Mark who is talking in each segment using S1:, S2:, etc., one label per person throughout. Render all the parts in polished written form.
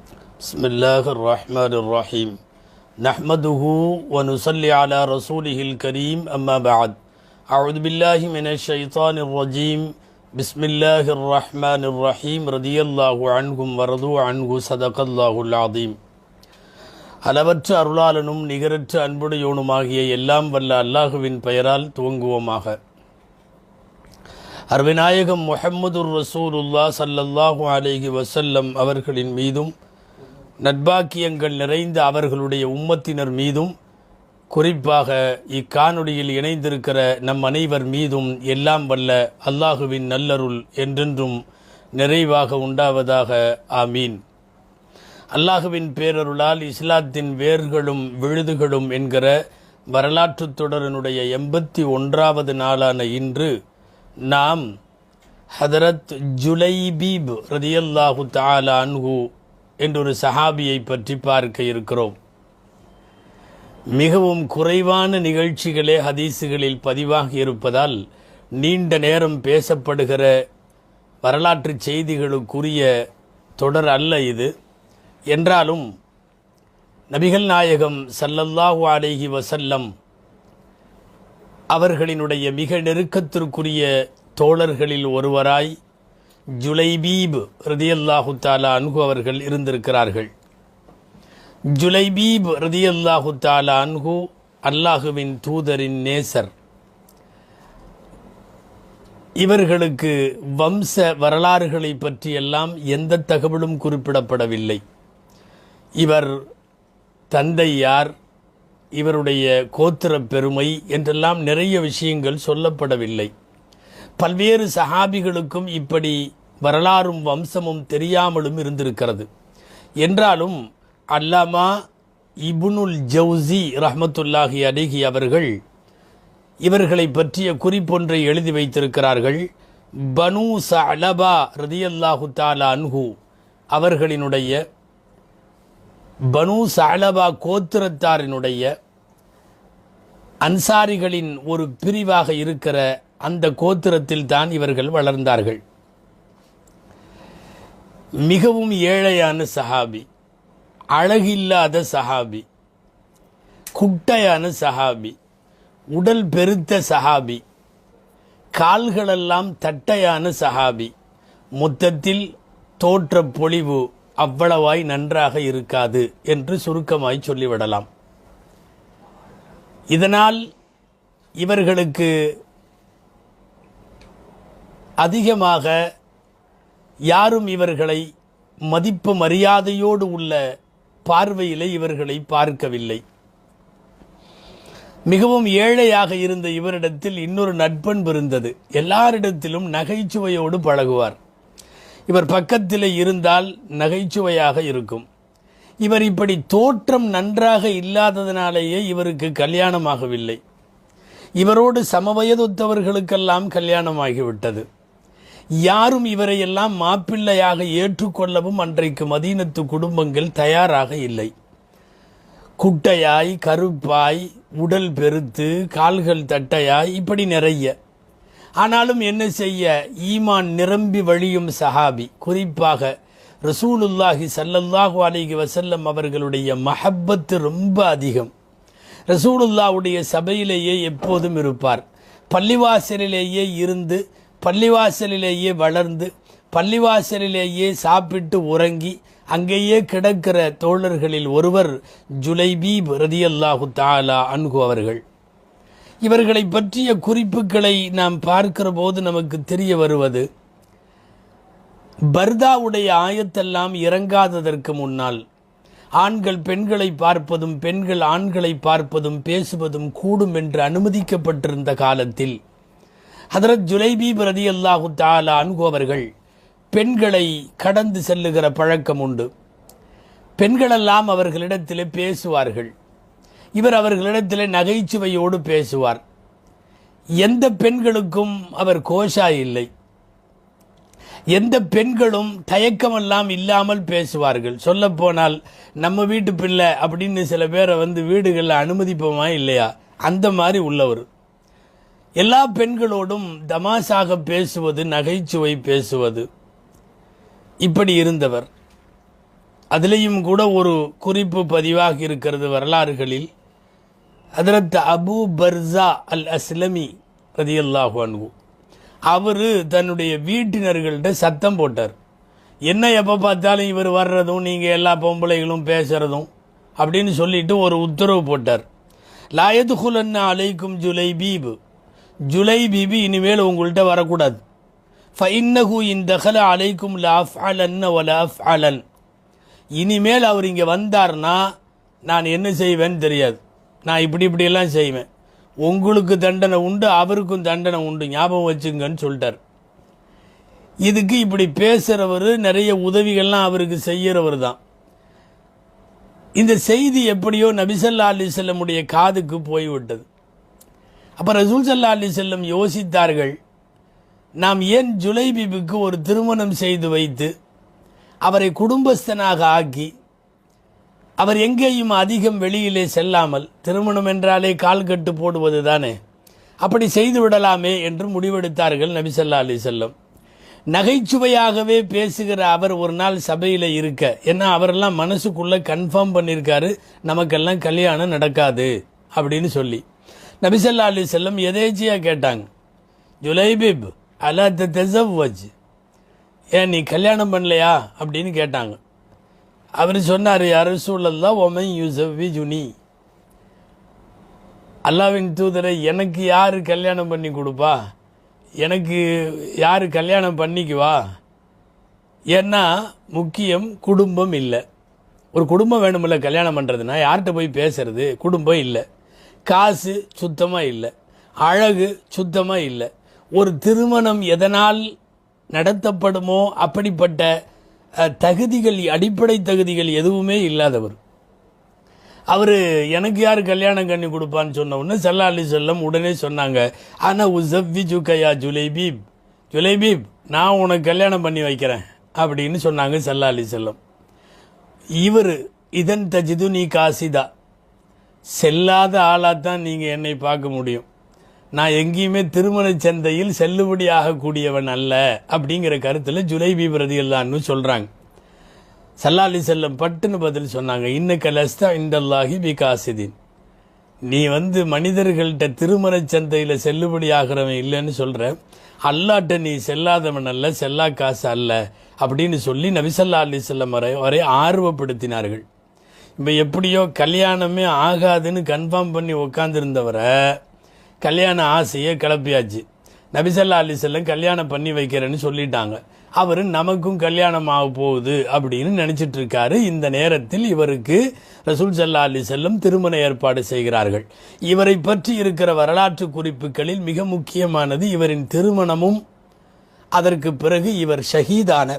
S1: بسم الله الرحمن الرحيم نحمده ونصلي على رسوله الكريم أما بعد أعوذ بالله من الشيطان الرجيم بسم الله الرحمن الرحيم رضي الله عنهم ورضوا عنه صدق الله العظيم அளவற்ற அருளாளனும் நிகரற்ற அன்புடையோனுமாகிய எல்லாம் வல்ல அல்லாஹுவின் பெயரால் துவங்குவோமாக. அருமைநாயகம் முஹம்மதுர் ரசூலுல்லாஹ் ஸல்லல்லாஹு அலைஹி வஸல்லம் அவர்களின் மீதும் நட்பாக்கியங்கள் நிறைந்த அவர்களுடைய உம்மத்தினர் மீதும் குறிப்பாக இக்காணொளியில் இணைந்திருக்கிற நம் அனைவர் மீதும் எல்லாம் வல்ல அல்லாஹுவின் நல்லருள் என்றென்றும் நிறைவாக உண்டாவதாக. ஆமீன். அல்லாஹுவின் பேரருளால் இஸ்லாத்தின் வேர்களும் விழுதுகளும் என்கிற வரலாற்று தொடரினுடைய 81வது நாளான இன்று நாம் ஹதரத் ஜுலைபீப் ரதியல்லாஹு தஆலா அன்ஹு என்றொரு சஹாபியை பற்றி பார்க்க இருக்கிறோம். மிகவும் குறைவான நிகழ்ச்சிகளே ஹதீஸுகளில் பதிவாகி இருப்பதால் நீண்ட நேரம் பேசப்படுகிற வரலாற்று செய்திகளுக்குரிய தொடர் அல்ல இது. என்றாலும் நபிகள் நாயகம் ஸல்லல்லாஹு அலைஹி வஸல்லம் அவர்களினுடைய மிக நெருக்கத்திற்குரிய தோழர்களில் ஒருவராய் ஜுலைபீப் ரதியல்லாஹு தஆலா அன்ஹு அவர்கள் இருந்திருக்கிறார்கள். ஜுலைபீப் ரதியல்லாஹு தஆலா அன்ஹு அல்லாஹுவின் தூதரின் நேசர். இவர்களுக்கு வம்ச வரலாறுகளை பற்றியெல்லாம் எந்த தகவலும் குறிப்பிடப்படவில்லை. இவர் தந்தை யார், இவருடைய கோத்திர பெருமை என்றெல்லாம் நிறைய விஷயங்கள் சொல்லப்படவில்லை. பல்வேறு சஹாபிகளுக்கும் இப்படி வரலாறும் வம்சமும் தெரியாமலும் இருந்திருக்கிறது. என்றாலும் அல்லாமா இப்னுல் ஜௌசி ரஹ்மத்துல்லாஹி அலைஹி அவர்கள் இவர்களை பற்றிய குறிப்பொன்றை எழுதி வைத்திருக்கிறார்கள். பனு சஅலபா ரதியல்லாஹு தஆலா அன்ஹு அவர்களினுடைய பனு சஅலபா கோத்திரத்தாரினுடைய அன்சாரிகளின் ஒரு பிரிவாக இருக்கிற அந்த கோத்திரத்தில் தான் இவர்கள் வளர்ந்தார்கள். மிகவும் ஏழையான சஹாபி, அழகில்லாத சஹாபி, குட்டையான சஹாபி, உடல் பெருத்த சஹாபி, கால்களெல்லாம் தட்டையான சஹாபி. மொத்தத்தில் தோற்ற பொலிவு அவ்வளவாய் நன்றாக இருக்காது என்று சுருக்கமாய் சொல்லிவிடலாம். இதனால் இவர்களுக்கு அதிகமாக யாரும் இவர்களை மதிப்பு மரியாதையோடு உள்ள பார்வையிலே இவர்களை பார்க்கவில்லை. மிகவும் ஏழையாக இருந்த இவரிடத்தில் இன்னொரு நட்பண்பு இருந்தது. எல்லாரிடத்திலும் நகைச்சுவையோடு பழகுவார். இவர் பக்கத்தில் இருந்தால் நகைச்சுவையாக இருக்கும். இவர் இப்படி தோற்றம் நன்றாக இல்லாததினாலேயே இவருக்கு கல்யாணமாகவில்லை. இவரோடு சமவயதொத்தவர்களுக்கெல்லாம் கல்யாணமாகிவிட்டது. யாரும் இவரையெல்லாம் மாப்பிள்ளையாக ஏற்றுக்கொள்ளவும் அன்றைக்கு மதீனத்து குடும்பங்கள் தயாராக இல்லை. குட்டையாய், கருப்பாய், உடல் பெருத்து, கால்கள் தட்டையாய், இப்படி நிறைய. ஆனாலும் என்ன செய்ய, ஈமான் நிரம்பி வழியும் சஹாபி. குறிப்பாக ரசூலுல்லாஹி ஸல்லல்லாஹு அலைஹி வஸல்லம் அவர்களுடைய மஹப்பத்து ரொம்ப அதிகம். ரசூலுல்லாஹ்வுடைய சபையிலேயே எப்போதும் இருப்பார். பள்ளிவாசலிலேயே இருந்து, பள்ளிவாசலிலேயே வளர்ந்து, பள்ளிவாசலிலேயே சாப்பிட்டு உறங்கி அங்கேயே கிடக்கிற தோழர்களில் ஒருவர் ஜுலைபீப் ரதியல்லாஹு தஆலா அன்ஹு அவர்கள். இவர்களை பற்றிய குறிப்புகளை நாம் பார்க்கிற போது நமக்கு தெரிய வருவது, பர்தாவுடைய ஆயத்தெல்லாம் இறங்காததற்கு முன்னால் ஆண்கள் பெண்களை பார்ப்பதும் பெண்கள் ஆண்களை பார்ப்பதும் பேசுவதும் கூடும் என்று அனுமதிக்கப்பட்டிருந்த காலத்தில் ஹதரத் ஜுலைபீப் ரதியல்லாஹு தஆலா அன்ஹு அவர்கள் பெண்களை கடந்து செல்லுகிற பழக்கம் உண்டு. பெண்களெல்லாம் அவர்களிடத்திலே பேசுவார்கள். இவர் அவர்களிடத்திலே நகைச்சுவையோடு பேசுவார். எந்த பெண்களுக்கும் அவர் கோஷா இல்லை. எந்த பெண்களும் தயக்கமெல்லாம் இல்லாமல் பேசுவார்கள். சொல்ல போனால் நம்ம வீட்டு பிள்ளை அப்படின்னு சில பேரை வீடுகளில் அனுமதிப்போமா இல்லையா, அந்த மாதிரி உள்ளவர். எல்லா பெண்களோடும் தமாஷாக பேசுவது, நகைச்சுவை பேசுவது, இப்படி இருந்தவர். அதிலேயும் கூட ஒரு குறிப்பு பதிவாக இருக்கிறது வரலாறுகளில். ஹதரத் அபு பர்ஸா அல் அஸ்லமி ரதியல்லாஹு அன்ஹு அவர் தன்னுடைய வீட்டினர்கள்ட்ட சத்தம் போட்டார். என்ன எப்போ பார்த்தாலும் இவர் வர்றதும் நீங்கள் எல்லா பொம்பளைகளும் பேசுகிறதும் அப்படின்னு சொல்லிட்டு ஒரு உத்தரவு போட்டார். லாயதுகுலன்னா அலைக்கும் ஜுலைபீபு, ஜுலைபீபி இனிமேல் உங்கள்கிட்ட வரக்கூடாது. ஃபஇன்னஹு இன்தகல அலைக்கும் லாஃப் அலன்ன வலாஃப் அலன், இனிமேல் அவர் இங்கே வந்தார்னா நான் என்ன செய்வேன்னு தெரியாது, நான் இப்படியெல்லாம் செய்வேன், உங்களுக்கு தண்டனை உண்டு அவருக்கும் தண்டனை உண்டு, ஞாபகம் வச்சுங்கன்னு சொல்லிட்டார். இதுக்கு இப்படி பேசுகிறவர் நிறைய உதவிகள்லாம் அவருக்கு செய்கிறவர் தான். இந்த செய்தி எப்படியோ நபி ஸல்லல்லாஹு அலைஹி வஸல்லமுடைய காதுக்கு போய்விட்டது. அப்போ ரசூல் ஸல்லல்லாஹு அலைஹி வஸல்லம் யோசித்தார்கள், நாம் ஏன் ஜுலைபிபுக்கு ஒரு திருமணம் செய்து வைத்து அவரை குடும்பஸ்தனாக ஆக்கி அவர் எங்கேயும் அதிகம் வெளியிலே செல்லாமல், திருமணம் என்றாலே கால் கட்டு போடுவது தானே, அப்படி செய்து விடலாமே என்று முடிவெடுத்தார்கள் நபி ஸல்லல்லாஹு அலைஹி வஸல்லம். நகைச்சுவையாகவே பேசுகிற அவர் ஒரு நாள் சபையில் இருக்க, ஏன்னா அவரெல்லாம் மனசுக்குள்ளே கன்ஃபார்ம் பண்ணியிருக்காரு நமக்கெல்லாம் கல்யாணம் நடக்காது அப்படின்னு சொல்லி. நபி ஸல்லல்லாஹு அலைஹி வஸல்லம் எதேச்சியாக கேட்டாங்க, ஜுலைபிப் அலா தஸவ்வஜ், ஏன் நீ கல்யாணம் பண்ணலையா அப்படின்னு கேட்டாங்க. அவர் சொன்னார், யா ரசூலல்லாஹ் வமன் யுஸவ்விஜுனி, அல்லாஹ்வின் தூதரை எனக்கு யார் கல்யாணம் பண்ணி கொடுப்பா, எனக்கு யார் கல்யாணம் பண்ணிக்குவா, ஏன்னா முக்கியம் குடும்பம் இல்லை. ஒரு குடும்பம் வேணுமில்ல கல்யாணம் பண்ணுறதுனா, யார்கிட்ட போய் பேசுறது, குடும்பம் இல்லை, காசு சுத்தமாக இல்லை, அழகு சுத்தமாக இல்லை. ஒரு திருமணம் எதனால் நடத்தப்படுமோ அப்படிப்பட்ட தகுதிகள், அடிப்படை தகுதிகள் எதுவுமே இல்லாதவர். அவர் எனக்கு யார் கல்யாணம் பண்ணி கொடுப்பான்னு சொன்ன உடனே ஸல்லல்லாஹு அலைஹி வஸல்லம் உடனே சொன்னாங்க, ஆனா உஸவ்விஜுக யா ஜுலைபீப், ஜுலைபீப் நான் உனக்கு கல்யாணம் பண்ணி வைக்கிறேன் அப்படின்னு சொன்னாங்க ஸல்லல்லாஹு அலைஹி வஸல்லம். இவர் இதன் தஜிதுனி காசிதா, செல்லாத ஆளாத்தான் நீங்கள் என்னை பார்க்க முடியும், நான் எங்கேயுமே திருமண சந்தையில் செல்லுபடி ஆகக்கூடியவன் அல்ல அப்படிங்கிற கருத்தில் ஜுலைபீப் ரலியல்லாஹு அன்ஹு சொல்கிறாங்க. ஸல்லல்லாஹு அலைஹி வஸல்லம் பட்டுன்னு பதில் சொன்னாங்க, இன்னக லஸ்த இன்தல்லாஹி பிகாசிதீன், நீ மனிதர்கள்ட்ட திருமண சந்தையில் செல்லுபடி ஆகிறவன் இல்லைன்னு சொல்கிற, அல்லாட்ட நீ செல்லாதவன் அல்ல, செல்லா காசு அல்ல அப்படின்னு சொல்லி நபி ஸல்லல்லாஹு அலைஹி வஸல்லம் வரை ஆர்வப்படுத்தினார்கள். இப்போ எப்படியோ கல்யாணமே ஆகாதுன்னு கன்ஃபார்ம் பண்ணி உட்காந்துருந்தவரை கல்யாண ஆசையை கிளப்பியாச்சு. நபி ஸல்லல்லாஹு அலைஹி வஸல்லம் கல்யாணம் பண்ணி வைக்கிறேன்னு சொல்லிட்டாங்க. அவர் நமக்கும் கல்யாணம் ஆக போகுது அப்படின்னு நினச்சிட்டு இருக்காரு. இந்த நேரத்தில் இவருக்கு ரசூல் ஸல்லல்லாஹு அலைஹி வஸல்லம் திருமண ஏற்பாடு செய்கிறார்கள். இவரை பற்றி இருக்கிற வரலாற்று குறிப்புகளில் மிக முக்கியமானது இவரின் திருமணமும் அதற்கு பிறகு இவர் ஷஹீதான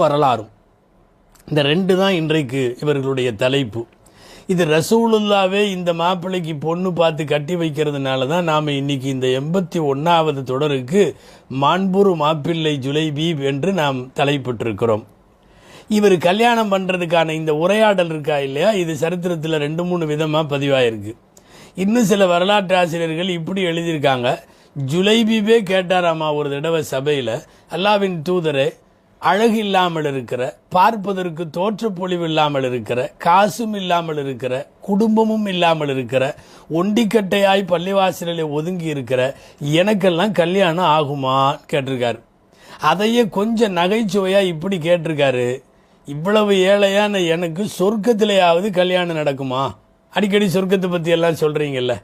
S1: வரலாறும். இந்த ரெண்டு தான் இன்றைக்கு இவர்களுடைய தலைப்பு. இது ரசூலுல்லாவே இந்த மாப்பிள்ளைக்கு பொண்ணு பார்த்து கட்டி வைக்கிறதுனால தான் நாம் இன்னைக்கு இந்த 81வது தொடருக்கு மாண்புரு மாப்பிள்ளை ஜுலைபீப் என்று நாம் தலைப்பிட்டிருக்கிறோம். இவர் கல்யாணம் பண்ணுறதுக்கான இந்த உரையாடல் இருக்கா இல்லையா, இது சரித்திரத்தில் 2-3 விதமாக பதிவாயிருக்கு. இன்னும் சில வரலாற்று ஆசிரியர்கள் இப்படி எழுதியிருக்காங்க, ஜுலைபீபே கேட்டாராமா ஒரு தடவை சபையில், அல்லாஹ்வின் தூதரே, அழகு இல்லாமல் இருக்கிற, பார்ப்பதற்கு தோற்றப்பொழிவு இல்லாமல் இருக்கிற, காசும் இல்லாமல் இருக்கிற, குடும்பமும் இல்லாமல் இருக்கிற, ஒண்டிக்கட்டையாய் பள்ளிவாசலில் ஒதுங்கி இருக்கிற எனக்கெல்லாம் கல்யாணம் ஆகுமா கேட்டிருக்காரு. அதையே கொஞ்சம் நகைச்சுவையாக இப்படி கேட்டிருக்காரு, இவ்வளவு ஏழையான எனக்கு சொர்க்கத்திலேயாவது கல்யாணம் நடக்குமா, அடிக்கடி சொர்க்கத்தை பற்றி எல்லாம் சொல்கிறீங்கல்ல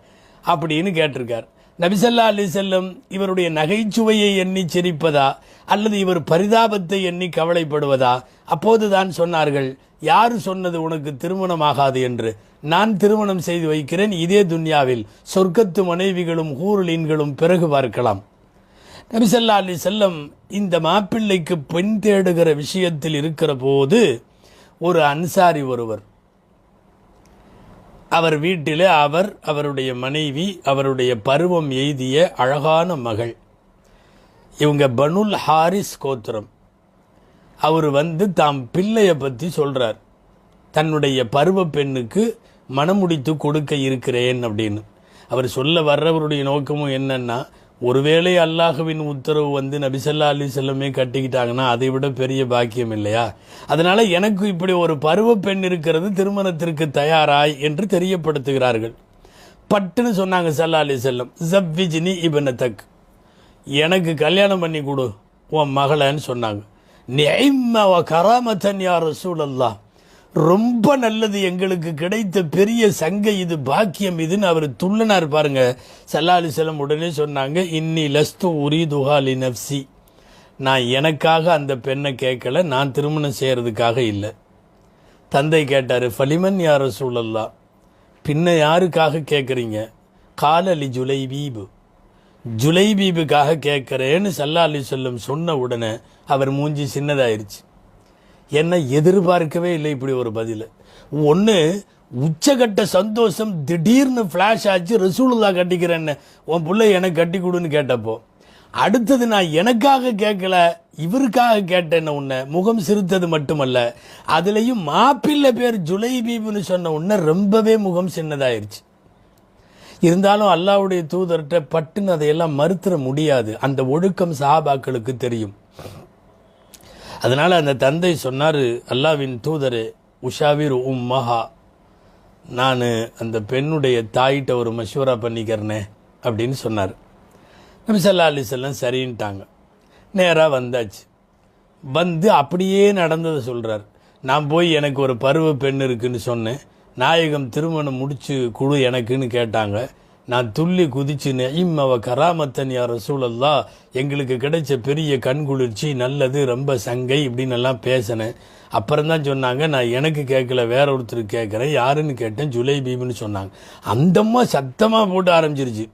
S1: அப்படின்னு கேட்டிருக்கார். நபி ஸல்லல்லாஹு அலைஹி வஸல்லம் இவருடைய நகைச்சுவையை எண்ணி சிரிப்பதா அல்லது இவர் பரிதாபத்தை எண்ணி கவலைப்படுவதா? அப்போதுதான் சொன்னார்கள், யார் சொன்னது உனக்கு திருமணம் ஆகாது என்று? நான் திருமணம் செய்து வைக்கிறேன், இதே துன்யாவில் சொர்க்கத்து மனைவிகளும் ஹூருலீன்களும் பிறகு பார்க்கலாம். நபி ஸல்லல்லாஹு அலைஹி வஸல்லம் இந்த மாப்பிள்ளைக்கு பெண் தேடுகிற விஷயத்தில் இருக்கிற போது ஒரு அன்சாரி ஒருவர், அவர் வீட்டில் அவருடைய மனைவி, அவருடைய பருவம் எய்திய அழகான மகள், இவங்க பனுல் ஹாரிஸ் கோத்திரம். அவர் தாம் பிள்ளையை பற்றி சொல்கிறார், தன்னுடைய பருவ பெண்ணுக்கு மணமுடித்து கொடுக்க இருக்கிறேன் அப்படின்னு. அவர் சொல்ல வர்றவருடைய நோக்கமும் என்னன்னா, ஒருவேளை அல்லாஹுவின் உத்தரவு வந்து நபி ஸல்லல்லாஹு அலைஹி வஸல்லமே கட்டிக்கிட்டாங்கன்னா அதை விட பெரிய பாக்கியம் இல்லையா? அதனால எனக்கு இப்படி ஒரு பருவ பெண் இருக்கிறது, திருமணத்திற்கு தயாராய் என்று தெரியப்படுத்துகிறார்கள். பட்டுன்னு சொன்னாங்க ஸல்லல்லாஹு அலைஹி வஸல்லம், ஸவ்விஜ்னி இப்னதக், எனக்கு கல்யாணம் பண்ணி கொடு உன் மகளன்னு சொன்னாங்க. நிஅம்ம வ கராமத்தன் யா ரசூலல்லாஹ், ரொம்ப நல்லது, எங்களுக்கு கிடைத்த பெரிய சங்கை இது, பாக்கியம் இதுன்னு அவர் துள்ளனார் பாருங்க. ஸல்லல்லாஹு அலைஹி வஸல்லம் உடனே சொன்னாங்க, இன்னி லஸ்து உரீதுஹா லி நஃப்ஸி, நான் எனக்காக அந்த பெண்ணை கேட்கல, நான் திருமணம் செய்யறதுக்காக இல்லை. தந்தை கேட்டார், ஃபலிமன் யா ரசூலல்லாஹ், பின்ன யாருக்காக கேட்குறீங்க? கால லி ஜுலைபீபு, ஜுலைபீபுக்காக கேட்குறேன்னு ஸல்லல்லாஹு அலைஹி வஸல்லம் சொன்ன உடனே அவர் மூஞ்சி சின்னதாயிருச்சு. என்ன எதிர்பார்க்கவே இல்லை இப்படி ஒரு பதில். ஒன்று உச்சகட்ட சந்தோஷம், திடீர்னு ஃப்ளாஷ் ஆச்சு, ரசூலுல்லாஹ் கட்டிக்கிறேன்னு உன் பிள்ளை எனக்கு கட்டி கொடுன்னு கேட்டப்போ, அடுத்தது நான் எனக்காக கேட்கல இவருக்காக கேட்டேன்னு உன்னை முகம் சிரித்தது மட்டுமல்ல, அதுலேயும் மாப்பிள்ளை பேர் ஜுலைபீபுன்னு சொன்ன உன்னை ரொம்பவே முகம் சின்னதாயிருச்சு. இருந்தாலும் அல்லாஹ்வுடைய தூதர்கிட்ட பட்டுன்னு அதையெல்லாம் மறுத்துற முடியாது, அந்த ஒழுக்கம் சஹாபாக்களுக்கு தெரியும். அதனால் அந்த தந்தை சொன்னார், அல்லாஹ்வின் தூதரே, உஷாவிர் உம்மஹா, நான் அந்த பெண்ணுடைய தாயிட்ட ஒரு மஷ்வரா பண்ணிக்கிறனே அப்படின்னு சொன்னார். நபி ஸல்லல்லாஹு அலைஹி வஸல்லம் சரின்ட்டாங்க. நேராக வந்தாச்சு. வந்து அப்படியே நடந்ததை சொல்கிறார். நான் போய் எனக்கு ஒரு பருவ பெண் இருக்குன்னு சொன்னேன், நாயகம் திருமணம் முடிச்சு குழு எனக்குன்னு கேட்டாங்க. நான் துள்ளி குதிச்சு நெய்மவ கராமத்தன் யா ரசூலல்லாஹ், எங்களுக்கு கிடைச்ச பெரிய கண்குளிர்ச்சி, நல்லது, ரொம்ப சங்கை இப்படின்னு எல்லாம் பேசினேன். அப்புறம்தான் சொன்னாங்க, நான் எனக்கு கேட்கல வேற ஒருத்தருக்கு கேட்குறேன், யாருன்னு கேட்டேன், ஜுலைபீப்னு சொன்னாங்க. அந்தம்மா சத்தமாக போட்டு ஆரம்பிச்சிருச்சு.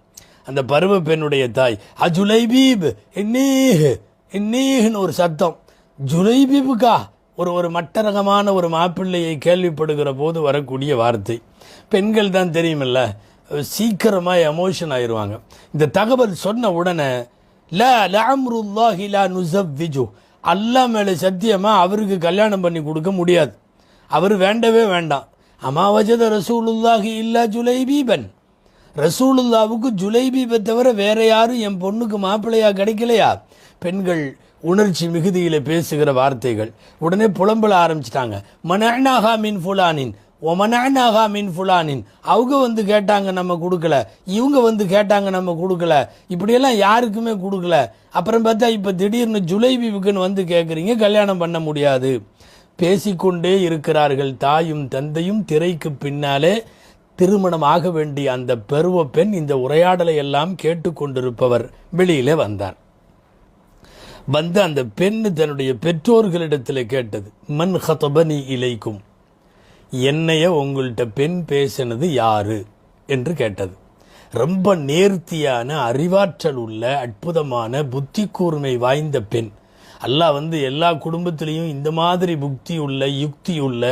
S1: அந்த பருவ பெண்ணுடைய தாய், ஜுலைபீப் இன்னீஹ்னு ஒரு சத்தம். ஜுலைபீபுக்கா ஒரு மட்டரகமான ஒரு மாப்பிள்ளையை கேள்விப்படுகிற போது வரக்கூடிய வார்த்தை. பெண்கள் தான் தெரியுமில்ல, சீக்கிரமாக எமோஷன் ஆயிடுவாங்க. இந்த தகவல் சொன்ன உடனே லஅம்ருல்லாஹி லா நுஸவ்விஜு, அல்லாஹ் மேலே சத்தியமாக அவருக்கு கல்யாணம் பண்ணி கொடுக்க முடியாது, அவர் வேண்டவே வேண்டாம். அமா வஜத ரசூலுல்லாஹி இல்லா ஜுலைபீபன், ரசூலுல்லாவுக்கு ஜுலைபீபை தவிர வேற யாரும் என் பொண்ணுக்கு மாப்பிள்ளையா கிடைக்கலையா? பெண்கள் உணர்ச்சி மிகுதியில் பேசுகிற வார்த்தைகள். உடனே புலம்பல ஆரம்பிச்சிட்டாங்க. மனஅனாஹா மின் ஃபுலானின் ஒமனஅனாஹா மின் ஃபுலானின், அவங்க வந்து கேட்டாங்க நம்ம கொடுக்கல, இவங்க வந்து கேட்டாங்க நம்ம கொடுக்கல, இப்படியெல்லாம் யாருக்குமே கொடுக்கல. அப்புறம் பார்த்தா இப்போ திடீர்னு ஜுலைபீபுக்குன்னு வந்து கேட்குறீங்க, கல்யாணம் பண்ண முடியாது. பேசிக்கொண்டே இருக்கிறார்கள் தாயும் தந்தையும். திரைக்கு பின்னாலே திருமணம் ஆக வேண்டிய அந்த பருவ பெண் இந்த உரையாடலை எல்லாம் கேட்டுக்கொண்டிருப்பவர் வெளியிலே வந்தார். வந்து அந்த பெண் தன்னுடைய பெற்றோர்களிடத்தில் கேட்டது, மன் ஹதபனி இலைக்கும், என்னைய உங்கள்கிட்ட பெண் பேசினது யாரு என்று கேட்டது. ரொம்ப நேர்த்தியான, அறிவாற்றல் உள்ள, அற்புதமான, புத்தி கூர்மை வாய்ந்த பெண். அல்லாஹ் வந்து எல்லா குடும்பத்திலையும் இந்த மாதிரி புத்தி உள்ள, யுக்தி உள்ள,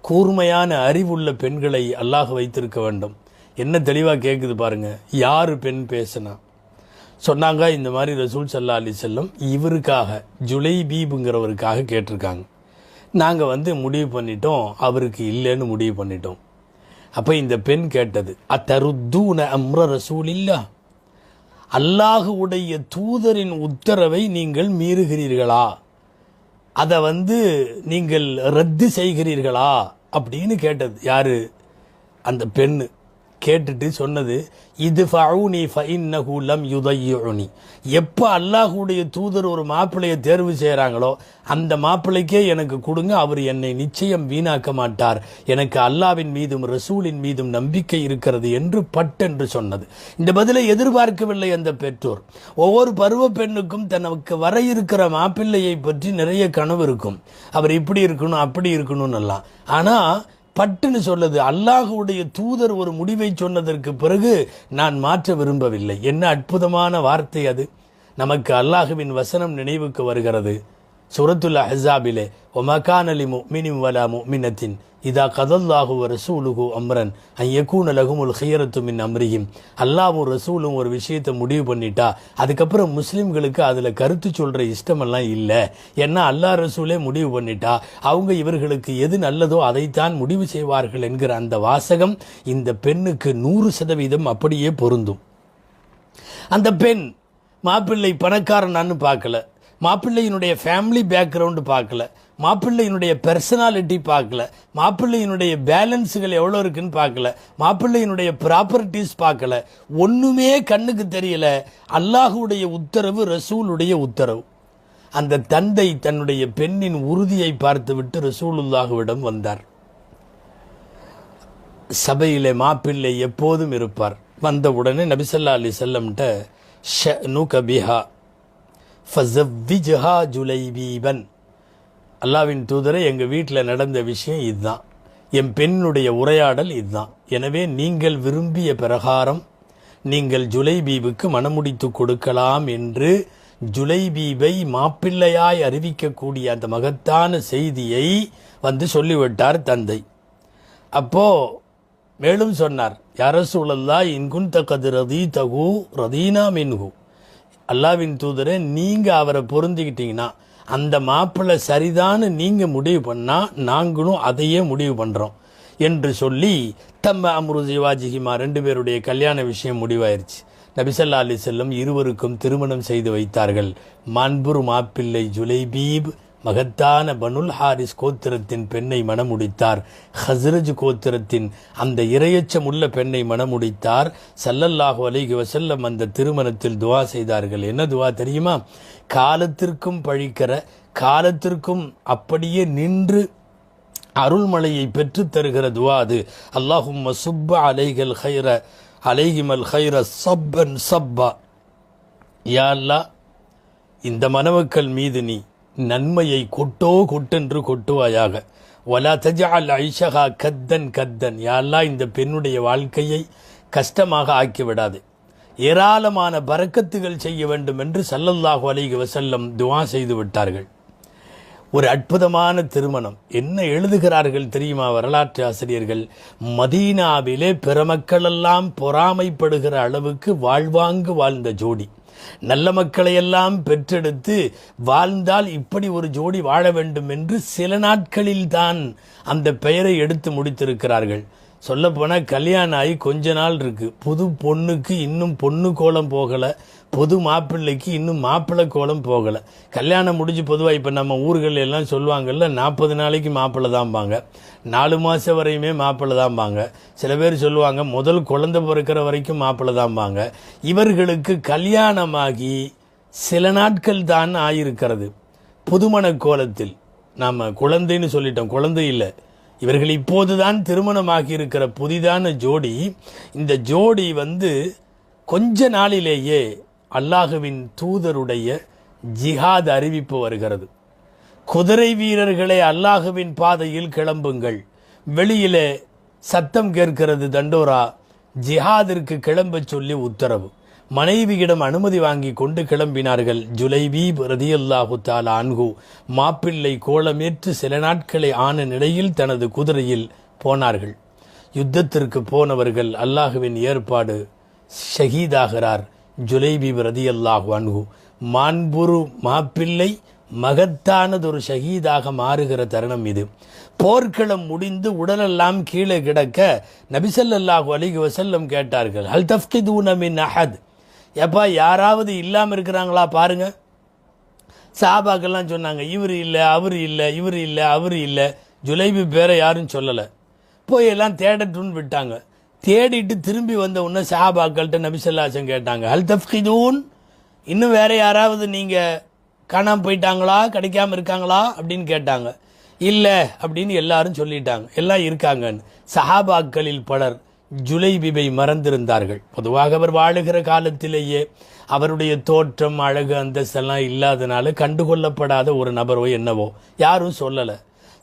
S1: கூர்மையான அறிவுள்ள பெண்களை அல்லாஹ் வைத்திருக்க வேண்டும். என்ன தெளிவாக கேட்குது பாருங்க. யாரு பெண் பேசினா சொன்னாங்க, இந்த மாதிரி ரசூல் ஸல்லல்லாஹு அலைஹி வஸல்லம் இவருக்காக, ஜுலைபீபுங்கிறவருக்காக கேட்டிருக்காங்க. நாங்கள் வந்து முடிவு பண்ணிட்டோம், அவருக்கு இல்லைன்னு முடிவு பண்ணிட்டோம். அப்போ இந்த பெண் கேட்டது, அத்தருத்தூன அம்ர ரசூலில்லா, அல்லாஹுடைய தூதரின் உத்தரவை நீங்கள் மீறுகிறீர்களா, அதை வந்து நீங்கள் ரத்து செய்கிறீர்களா அப்படின்னு கேட்டது. யாரு? அந்த பெண்ணு. கேட்டுட்டு சொன்னது, இது ஃபவுனி ஃபஇன்னஹு லம் யுதையுனி, எப்போ அல்லாஹுடைய தூதர் ஒரு மாப்பிள்ளையை தேர்வு செய்கிறாங்களோ அந்த மாப்பிள்ளைக்கே எனக்கு கொடுங்க, அவர் என்னை நிச்சயம் வீணாக்க மாட்டார், எனக்கு அல்லாவின் மீதும் ரசூலின் மீதும் நம்பிக்கை இருக்கிறது என்று பட்டென்று சொன்னது. இந்த பதிலை எதிர்பார்க்கவில்லை அந்த பெற்றோர். ஒவ்வொரு பருவ பெண்ணுக்கும் தனக்கு வர இருக்கிற மாப்பிள்ளையை பற்றி நிறைய கனவு இருக்கும், அவர் இப்படி இருக்கணும் அப்படி இருக்கணும்னு எல்லாம். ஆனால் பட்டுன்னு சொல்லுது, அல்லாஹுடைய தூதர் ஒரு முடிவை சொன்னதற்கு பிறகு நான் மாற்ற விரும்பவில்லை. என்ன அற்புதமான வார்த்தை அது! நமக்கு அல்லாஹுவின் வசனம் நினைவுக்கு வருகிறது. சூரத்துல் அஹ்ஸாபிலே, வமா கான லிமுஃமினின் வலா முஃமினத்தின் இதா கதல்லாஹு வ ரசூலுஹு அம்ரன் அன் யகூன லஹுமுல் ഖിയറத்து மின் அம்ரிஹிம், அல்லாஹ்வும் ரசூலும் ஒரு விஷயத்தை முடிவு பண்ணிட்டா அதுக்கப்புறம் முஸ்லீம்களுக்கு அதில் கருத்து சொல்கிற இஷ்டமெல்லாம் இல்லை. ஏன்னா அல்லாஹ் ரசூலே முடிவு பண்ணிட்டா அவங்க இவர்களுக்கு எது நல்லதோ அதைத்தான் முடிவு செய்வார்கள் என்கிற அந்த வாசகம் இந்த பெண்ணுக்கு 100% அப்படியே பொருந்தும். அந்த பெண் மாப்பிள்ளை பணக்காரனான்னு பார்க்கல, மாப்பிள்ளையினுடைய ஃபேமிலி பேக்ரவுண்டு பார்க்கல, மாப்பிள்ளையினுடைய பர்சனாலிட்டி பார்க்கல, மாப்பிள்ளையினுடைய பேலன்ஸுகள் எவ்வளோ இருக்குன்னு பார்க்கல, மாப்பிள்ளையினுடைய ப்ராப்பர்ட்டிஸ் பார்க்கல, ஒன்றுமே கண்ணுக்கு தெரியல. அல்லாஹுடைய உத்தரவு, ரசூலுடைய உத்தரவு. அந்த தந்தை தன்னுடைய பெண்ணின் உறுதியை பார்த்துவிட்டு ரசூலுல்லாஹுவிடம் வந்தார். சபையிலே மாப்பிள்ளை எப்போதும் இருப்பார். வந்தவுடனே நபிசல்லா அலிசல்லம்கிட்ட ஷஅனுக பிஹா ஃபஸவ்விஜ்ஹா ஜுலைபீபன், அல்லாவின் தூதரை, எங்கள் வீட்டில் நடந்த விஷயம் இதுதான், என் பெண்ணுடைய உரையாடல் இதுதான், எனவே நீங்கள் விரும்பிய பிரகாரம் நீங்கள் ஜுலைபீபுக்கு மணமுடித்து கொடுக்கலாம் என்று ஜுலைபீபை மாப்பிள்ளையாய் அறிவிக்கக்கூடிய அந்த மகத்தான செய்தியை வந்து சொல்லிவிட்டார் தந்தை. அப்போ மேலும் சொன்னார், யா ரசூலல்லாஹ் இன் குன்த கத் ரதீதஹு ரதீனா மின்ஹு, அல்லாவின் தூதரே, நீங்கள் அவரை பொருந்திக்கிட்டீங்கன்னா, அந்த மாப்பிள்ளை சரிதான்னு நீங்கள் முடிவு பண்ணால் நாங்களும் அதையே முடிவு பண்ணுறோம் என்று சொல்லி தம்ம அம்ரு ஜிவாஜிஹிமா, 2 பேருடைய கல்யாண விஷயம் முடிவாயிருச்சு. நபிசல்லா அலிசல்லம் இருவருக்கும் திருமணம் செய்து வைத்தார்கள். மாண்புரு மாப்பிள்ளை ஜுலைபீப் மகத்தான பனுல் ஹாரிஸ் கோத்திரத்தின் பெண்ணை மணமுடித்தார். ஹஸ்ரஜ் கோத்திரத்தின் அந்த இரையச்சம் உள்ள பெண்ணை மணமுடித்தார். ஸல்லல்லாஹு அலைஹி வஸல்லம் அந்த திருமணத்தில் துவா செய்தார்கள். என்ன துவா தெரியுமா? காலத்திற்கும் பழிக்கிற, காலத்திற்கும் அப்படியே நின்று அருள்மழையை பெற்று தருகிற துவா அது. அல்லாஹும்ம சுப்ப அலைஹில் ஹைர அலைஹிமல் ஹைர சப்பன் சப்பா, யா அல்லாஹ், இந்த மணமக்கள் மீது நீ நன்மையை கொட்டோ கொட்டென்று கொட்டுவாயாக. வலா தஜஅல் ஐஷஹா கத்தன் கத்தன், யா அல்லாஹ், இந்த பெண்ணுடைய வாழ்க்கையை கஷ்டமாக ஆக்கிவிடாது, ஏராளமான பரக்கத்துகள் செய்ய வேண்டும் என்று ஸல்லல்லாஹு அலைஹி வஸல்லம் துஆ செய்து விட்டார்கள். ஒரு அற்புதமான திருமணம். என்ன எழுதுகிறார்கள் தெரியுமா வரலாற்று ஆசிரியர்கள்? மதீனாவிலே பிற மக்களெல்லாம் பொறாமைப்படுகிற அளவுக்கு வாழ்வாங்கு வாழ்ந்த ஜோடி, நல்ல மக்களையெல்லாம் பெற்றெடுத்து வாழ்ந்தால் இப்படி ஒரு ஜோடி வாழ வேண்டும் என்று சில நாட்களில் தான் அந்த பெயரை எடுத்து முடித்திருக்கிறார்கள். சொல்லப்போனால் கல்யாணம் ஆகி கொஞ்ச நாள் இருக்கு, புது பொண்ணுக்கு இன்னும் பொண்ணு கோலம் போகலை, புது மாப்பிள்ளைக்கு இன்னும் மாப்பிள்ளை கோலம் போகலை. கல்யாணம் முடிஞ்சு பொதுவாக இப்போ நம்ம ஊர்கள் எல்லாம் சொல்லுவாங்கல்ல, 40 நாளைக்கு மாப்பிள்ளை தான்பாங்க, 4 மாதம் வரையுமே மாப்பிள்ளை தான்பாங்க. சில பேர் சொல்லுவாங்க முதல் குழந்தை பிறக்கிற வரைக்கும் மாப்பிள்ளை தான்பாங்க. இவர்களுக்கு கல்யாணமாகி சில நாட்கள் தான் ஆயிருக்கிறது. புதுமண கோலத்தில் நாம் குழந்தைன்னு சொல்லிட்டோம், குழந்தை இல்லை, இவர்கள் இப்போதுதான் திருமணமாகி இருக்கிற புதிதான ஜோடி. இந்த ஜோடி கொஞ்ச நாளிலேயே அல்லாஹுவின் தூதருடைய ஜிஹாத் அறிவிப்பு வருகிறது. குதிரை வீரர்களே, அல்லாஹுவின் பாதையில் கிளம்புங்கள். வெளியிலே சத்தம் கேட்கிறது, தண்டோரா, ஜிஹாதிற்கு கிளம்ப சொல்லி உத்தரவு. மனைவியிடம் அனுமதி வாங்கி கொண்டு கிளம்பினார்கள். ஜுலைபீப் ரதியல்லாஹு தஆலா அன்ஹு மாப்பிள்ளை கோலமேற்று சில நாட்களை ஆன நிலையில் தனது குதிரையில் போனார்கள். யுத்தத்திற்கு போனவர்கள், அல்லாஹுவின் ஏற்பாடு, ஷஹீதாகிறார் ஜுலைபீப் ரதியல்லாஹு அன்ஹு. மாண்புரு மாப்பிள்ளை மகத்தானதொரு ஷஹீதாக மாறுகிற தருணம் இது. போர்க்களம் முடிந்து உடலெல்லாம் கீழே கிடக்க நபி ஸல்லல்லாஹு அலைஹி வஸல்லம் கேட்டார்கள், ஹல் தஃப்கிதுன மின் அஹத், எப்பா யாராவது இல்லாமல் இருக்கிறாங்களா பாருங்க. சஹாபாக்கெல்லாம் சொன்னாங்க, இவர் இல்லை, அவர் இல்லை, இவர் இல்லை, அவர் இல்லை. ஜுலைபி பேரை யாரும் சொல்லலை. போய் எல்லாம் தேடட்டுன்னு விட்டாங்க. தேடிட்டு திரும்பி வந்த உடனே சஹாபாக்கள்கிட்ட நபி ஸல்லல்லாஹு அலைஹி வஸல்லம் கேட்டாங்க, ஹல் தஃப்கிதூன், இன்னும் வேற யாராவது நீங்கள் காணாமல் போயிட்டாங்களா, கிடைக்காம இருக்காங்களா அப்படின்னு கேட்டாங்க. இல்லை அப்படின்னு எல்லாரும் சொல்லிட்டாங்க, எல்லாம் இருக்காங்கன்னு. சஹாபாக்களில் பலர் ஜுலைபிபை மறந்திருந்தார்கள். பொதுவாக அவர் வாழுகிற காலத்திலேயே அவருடைய தோற்றம், அழகு, அந்தஸ்தெல்லாம் இல்லாதனால கண்டுகொள்ளப்படாத ஒரு நபரோ என்னவோ யாரும் சொல்லலை.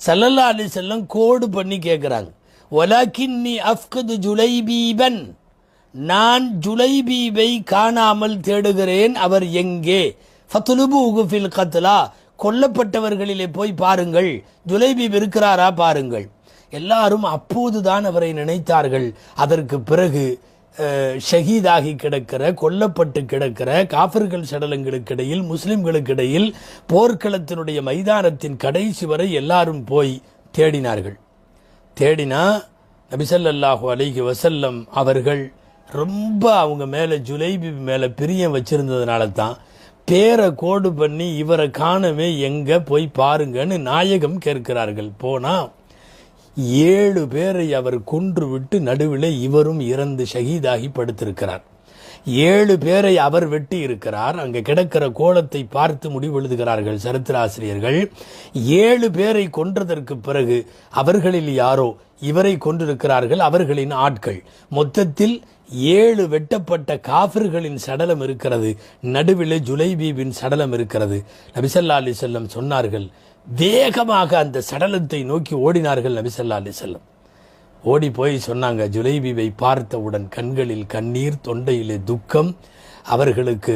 S1: ஸல்லல்லாஹு அலைஹி வஸல்லம் கோடு பண்ணி கேட்குறாங்க, வலக்கின்னி அஃப்கது ஜுலைபீபன், நான் ஜுலைபீபை காணாமல் தேடுகிறேன், அவர் எங்கே? ஃபத்லுபூஹு ஃபில் கத்லா, கொல்லப்பட்டவர்களிலே போய் பாருங்கள், ஜுலைபீப் இருக்கிறாரா பாருங்கள். எல்லாரும் அப்போதுதான் அவரை நினைத்தார்கள். அதற்கு பிறகு ஷஹீதாகி கிடக்கிற, கொல்லப்பட்டு கிடக்கிற காஃபிர்கள் சடலங்களுக்கு இடையில், முஸ்லிம்களுக்கு இடையில் போர்க்களத்தினுடைய மைதானத்தின் கடைசி வரை எல்லாரும் போய் தேடினார்கள். தேடினா நபி ஸல்லல்லாஹு அலைஹி வஸல்லம் அவர்கள் ரொம்ப அவங்க மேலே ஜுலைபி மேலே பிரியம் வச்சிருந்ததுனால தான் பேரை கோடு பண்ணி இவரை காணவே எங்கே போய் பாருங்கன்னு நாயகம் கேட்கிறார்கள். போனால் 7 பேரை அவர் கொன்று விட்டு நடுவில் இவரும் இறந்து ஷஹீதாகி படுத்திருக்கிறார். 7 பேரை அவர் வெட்டி இருக்கிறார். அங்கே கிடக்கிற கோலத்தை பார்த்து முடிவெழுதுகிறார்கள் சரித்திராசிரியர்கள். 7 பேரை கொன்றதற்கு பிறகு அவர்களில் யாரோ இவரை கொண்டிருக்கிறார்கள், அவர்களின் ஆட்கள். மொத்தத்தில் 7 வெட்டப்பட்ட காஃபிர்களின் சடலம் இருக்கிறது, நடுவில் ஜுலைபீபின் சடலம் இருக்கிறது. நபி ஸல்லல்லாஹு அலைஹி வஸல்லம் சொன்னார்கள், வேகமாக அந்த சடலத்தை நோக்கி ஓடினார்கள். நபி ஸல்லல்லாஹு அலைஹி வஸல்லம் ஓடி போய் சொன்னாங்க, ஜுலைபீபை பார்த்தவுடன் கண்களில் கண்ணீர், தொண்டையிலே துக்கம், அவர்களுக்கு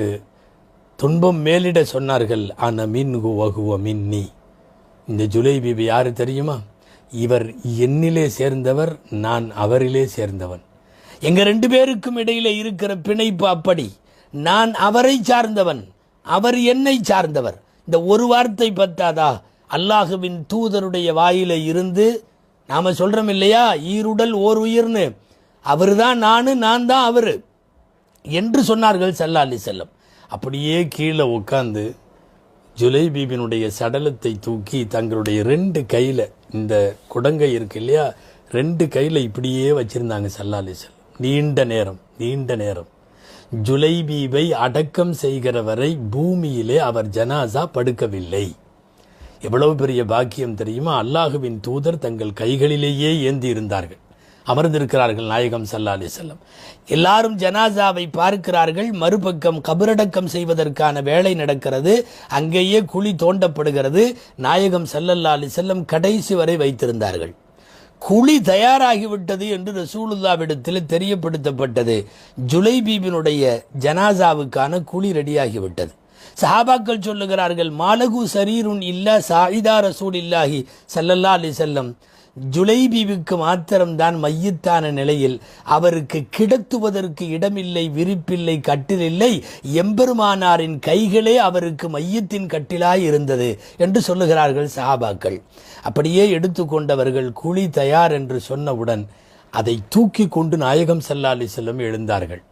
S1: துன்பம் மேலிட சொன்னார்கள், அன மின்ஹு வஹுவ மின்னி. இந்த ஜுலைபீபி யாரு தெரியுமா? இவர் என்னிலே சேர்ந்தவர், நான் அவரிலே சேர்ந்தவன். எங்க 2 பேருக்கும் இடையிலே இருக்கிற பிணைப்பு அப்படி. நான் அவரை சார்ந்தவன், அவர் என்னை சார்ந்தவர். இந்த ஒரு வார்த்தை பத்தாதா? அல்லாஹுவின் தூதருடைய வாயில இருந்து நாம சொல்றோம் இல்லையா, ஈருடல் ஓர் உயிர்னு, அவர் தான் நானு, நான் தான் அவரு என்று சொன்னார்கள் ஸல்லல்லாஹு அலைஹி வஸல்லம். அப்படியே கீழே உட்கார்ந்து ஜுலைபீபினுடைய சடலத்தை தூக்கி தங்களுடைய 2 கையில், இந்த குடங்கை இருக்கு இல்லையா, 2 கையில் இப்படியே வச்சிருந்தாங்க ஸல்லல்லாஹு அலைஹி வஸல்லம். நீண்ட நேரம் ஜுலைபீபை அடக்கம் செய்கிற வரை பூமியிலே அவர் ஜனாசா படுக்கவில்லை. எவ்வளவு பெரிய பாக்கியம் தெரியுமா? அல்லாஹுவின் தூதர் தங்கள் கைகளிலேயே ஏந்தி இருந்தார்கள், அமர்ந்திருக்கிறார்கள் நாயகம் ஸல்லல்லாஹு அலைஹி வஸல்லம். எல்லாரும் ஜனாசாவை பார்க்கிறார்கள். மறுபக்கம் கபரடக்கம் செய்வதற்கான வேலை நடக்கிறது. அங்கேயே குழி தோண்டப்படுகிறது. நாயகம் ஸல்லல்லாஹு அலைஹி வஸல்லம் கடைசி வரை வைத்திருந்தார்கள். குழி தயாராகிவிட்டது என்று ரசூலுல்லாவிடத்தில் தெரியப்படுத்தப்பட்டது. ஜுலைபீபினுடைய ஜனாசாவுக்கான குழி ரெடியாகிவிட்டது. சஹாபாக்கள் சொல்லுகிறார்கள், மாலகு சரீருன் இல்லா சாயிதா ரசூலில்லாஹி ஸல்லல்லாஹு அலைஹி வஸல்லம். ஜுலைபீபிக்கு மாத்திரம்தான் மையத்தான நிலையில், அவருக்கு கிடத்துவதற்கு இடமில்லை, விரிப்பில்லை, கட்டிலில்லை. எம்பெருமானாரின் கைகளே அவருக்கு மையத்தின் கட்டிலாய் இருந்தது என்று சொல்லுகிறார்கள் சஹாபாக்கள். அப்படியே எடுத்துக்கொண்டவர்கள் குழி தயார் என்று சொன்னவுடன் அதை தூக்கி கொண்டு நாயகம் ஸல்லல்லாஹு அலைஹி வஸல்லம் எழுந்தார்கள்.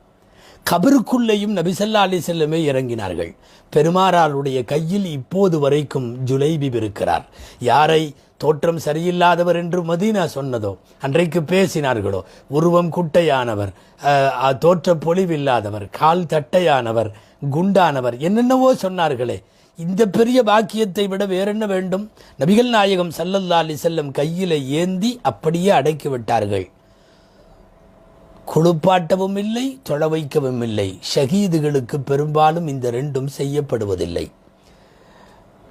S1: கபருக்குள்ளேயும் நபி ஸல்லல்லாஹு அலைஹி வஸல்லமே இறங்கினார்கள். பெருமானாருடைய கையில் இப்போது வரைக்கும் ஜுலைபீப் இருக்கிறார். யாரை தோற்றம் சரியில்லாதவர் என்று மதீனா சொன்னதோ, அன்றைக்கு பேசினார்களோ, உருவம் குட்டையானவர், தோற்ற பொலிவில்லாதவர், கால் தட்டையானவர், குண்டானவர், என்னென்னவோ சொன்னார்களே, இந்த பெரிய பாக்கியத்தை விட வேறென்ன வேண்டும்? நபிகள் நாயகம் ஸல்லல்லாஹு அலைஹி வஸல்லம் கையில ஏந்தி அப்படியே அடக்கி விட்டார்கள். குளிப்பாட்டவும் இல்லை, தொழ வைக்கவும் இல்லை. ஷஹீதுகளுக்கு பெரும்பாலும் இந்த 2ம் செய்யப்படுவதில்லை.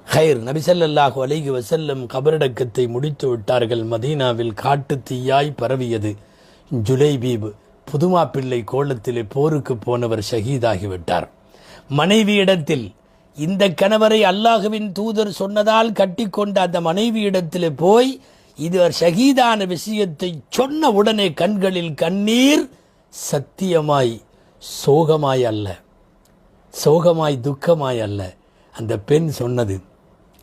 S1: ஹைர், நபி ஸல்லல்லாஹு அலைஹி வஸல்லம் கபரடக்கத்தை முடித்து விட்டார்கள். மதீனாவில் காட்டு தீயாய் பரவியது. ஜுலைபீப் புதுமாப்பிள்ளை கோலத்திலே போருக்கு போனவர் ஷஹீதாகிவிட்டார். மனைவியிடத்தில் இந்த கணவரை அல்லாஹுவின் தூதர் சொன்னதால் கட்டிக்கொண்ட அந்த மனைவியிடத்தில் போய் இது ஷஹீதான விஷயத்தை சொன்ன உடனே கண்களில் கண்ணீர். சத்தியமாய் சோகமாய் அல்ல, சோகமாய் துக்கமாய் அல்ல, அந்த பெண் சொன்னது,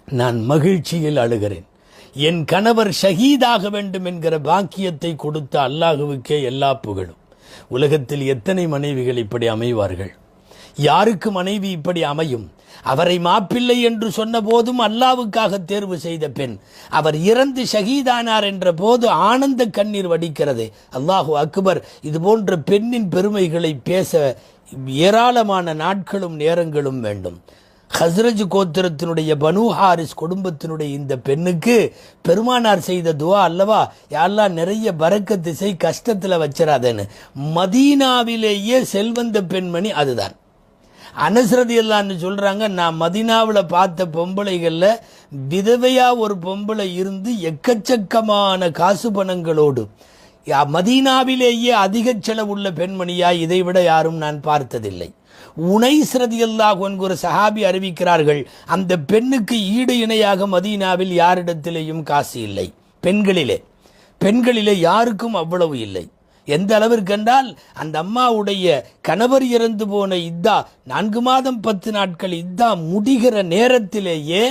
S1: நான் மகிழ்ச்சியில் அழுகிறேன். என் கணவர் ஷஹீதாக வேண்டும் என்கிற பாக்கியத்தை கொடுத்த அல்லாஹுவுக்கே எல்லா புகழும். உலகத்தில் எத்தனை மனைவிகள் இப்படி அமைவார்கள்? யாருக்கு மனைவி இப்படி அமையும்? அவரை மாப்பிள்ளை என்று சொன்ன போதும் அல்லாவுக்காக தேர்வு செய்த பெண், அவர் இறந்து ஷஹீதானார் என்ற போது ஆனந்த கண்ணீர் வடிக்கிறது. அல்லாஹு அக்பர். இது போன்ற பெண்ணின் பெருமைகளை பேச ஏராளமான நாட்களும் நேரங்களும் வேண்டும். ஹஸ்ரஜ் கோத்திரத்தினுடைய பனு ஹாரிஸ் குடும்பத்தினுடைய இந்த பெண்ணுக்கு பெருமானார் செய்த துவா அல்லவா, யாரெல்லாம் நிறைய பரக்கத்து செய், கஷ்டத்தில் வச்சிடாதேன்னு. மதீனாவிலேயே செல்வந்த பெண்மணி அதுதான். அனஸ் ரலியல்லாஹு சொல்றாங்க, நான் மதீனாவில் பார்த்த பொம்பளைகளில் விதவையா ஒரு பொம்பளை இருந்து எக்கச்சக்கமான காசு பணங்களோடு மதீனாவிலேயே அதிக செலவுள்ள பெண்மணியா இதைவிட யாரும் நான் பார்த்ததில்லை. உனைஸ் ரலியல்லாஹு அன்ஹு ஒரு சஹாபி அறிவிக்கிறார்கள், அந்த பெண்ணுக்கு ஈடு இணையாக மதீனாவில் யாரிடத்திலேயும் காசு இல்லை. பெண்களிலே யாருக்கும் அவ்வளவு இல்லை. எந்த அளவிற்கு என்றால், அந்த அம்மாவுடைய கணவர் இறந்து போன இத்தா 4 மாதம் 10 நாட்கள் இத்தா முடிகிற நேரத்திலேயே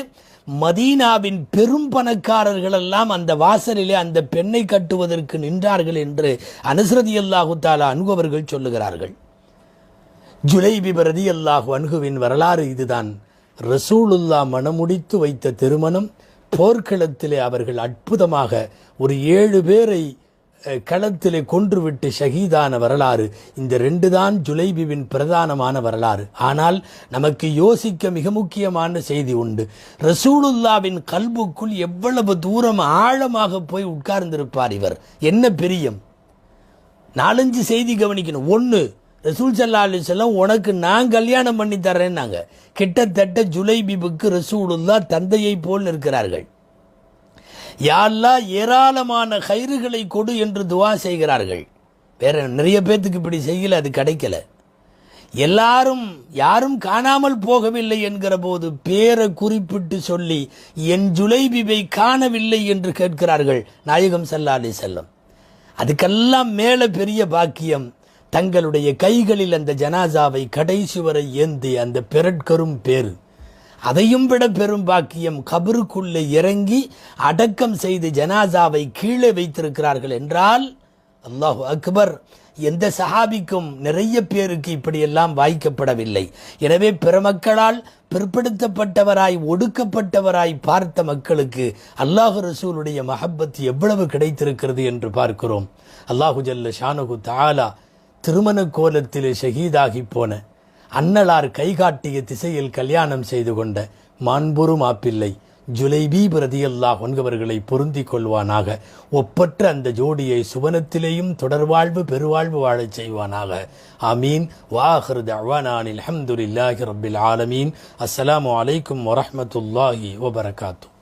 S1: மதீனாவின் பெரும் பணக்காரர்கள் எல்லாம் அந்த வாசலிலே அந்த பெண்ணை கட்டுவதற்கு நின்றார்கள் என்று அனஸ் ரலியல்லாஹு தஆலா அன்ஹு அவர்கள் சொல்லுகிறார்கள். ஜுலைபிப் ரலியல்லாஹு அன்ஹுவின் வரலாறு இதுதான். ரசூலுல்லாஹ் மணமுடித்து வைத்த திருமணம். போர்க்களத்திலே அவர்கள் அற்புதமாக ஒரு 7 பேரை களத்திலே கொன்றுவிட்டு ஷஹீதான வரலாறு. இந்த 2 தான் ஜுலைபிபின் பிரதானமான வரலாறு. ஆனால் நமக்கு யோசிக்க மிக முக்கியமான செய்தி உண்டு. ரசூலுல்லாவின் கல்புக்குள் எவ்வளவு தூரம் ஆழமாக போய் உட்கார்ந்திருப்பார் இவர். என்ன பிரியம்! 4-5 செய்தி கவனிக்கணும். 1, ரசூல் ஸல்லல்லாஹு அலைஹி வஸல்லம் உனக்கு நான் கல்யாணம் பண்ணி தர்றேன்னாங்க. கிட்டத்தட்ட ஜுலைபிபுக்கு ரசூலுல்லாஹ் தந்தையை போல் இருக்கிறார்கள். யா அல்லாஹ் ஏராளமான கைறுகளை கொடு என்று துவா செய்கிறார்கள். வேற நிறைய பேத்துக்கு இப்படி செய்யல, அது கிடைக்கல. யாரும் காணாமல் போகவில்லை என்கிற போது பேரை குறிப்பிட்டு சொல்லி என் ஜுலைபிபை காணவில்லை என்று கேட்கிறார்கள் நாயகம் ஸல்லல்லாஹு அலைஹி வஸல்லம். அதுக்கெல்லாம் மேல பெரிய பாக்கியம், தங்களுடைய கைகளில் அந்த ஜனாசாவை கடைசி வரை ஏந்தி அந்த பெருட்கரும் பேரு. அதையும் விட பெரும் பாக்கியம், கபருக்குள்ளே இறங்கி அடக்கம் செய்து ஜனாசாவை கீழே வைத்திருக்கிறார்கள் என்றால் அல்லாஹு அக்பர். எந்த சஹாபிக்கும் நிறைய பேருக்கு இப்படியெல்லாம் வாய்க்கப்படவில்லை. எனவே பிற மக்களால் பிற்படுத்தப்பட்டவராய் ஒடுக்கப்பட்டவராய் பார்த்த மக்களுக்கு அல்லாஹு ரசூலுடைய மஹப்பத் எவ்வளவு கிடைத்திருக்கிறது என்று பார்க்கிறோம். அல்லாஹு ஜல்ல ஷானஹு தஆலா திருமண கோலத்திலே ஷஹீதாகி போன அன்னலார் கைகாட்டிய திசையில் கல்யாணம் செய்து கொண்ட மாண்புறு மாப்பிள்ளை ஜுலைபீப் ரலியல்லாஹு அன்ஹு அவர்களை பொருந்திக் கொள்வானாக. ஒப்பற்ற அந்த ஜோடியை சுவனத்திலேயும் தொடர்வாழ்வு பெருவாழ்வு வாழச் செய்வானாக. ஆமீன். வாஹிரு தஅவானா அல்ஹம்துலில்லாஹி ரப்பில் ஆலமீன். அஸ்ஸலாமு அலைக்கும் வரஹ்மத்துல்லாஹி வபரகாத்துஹு.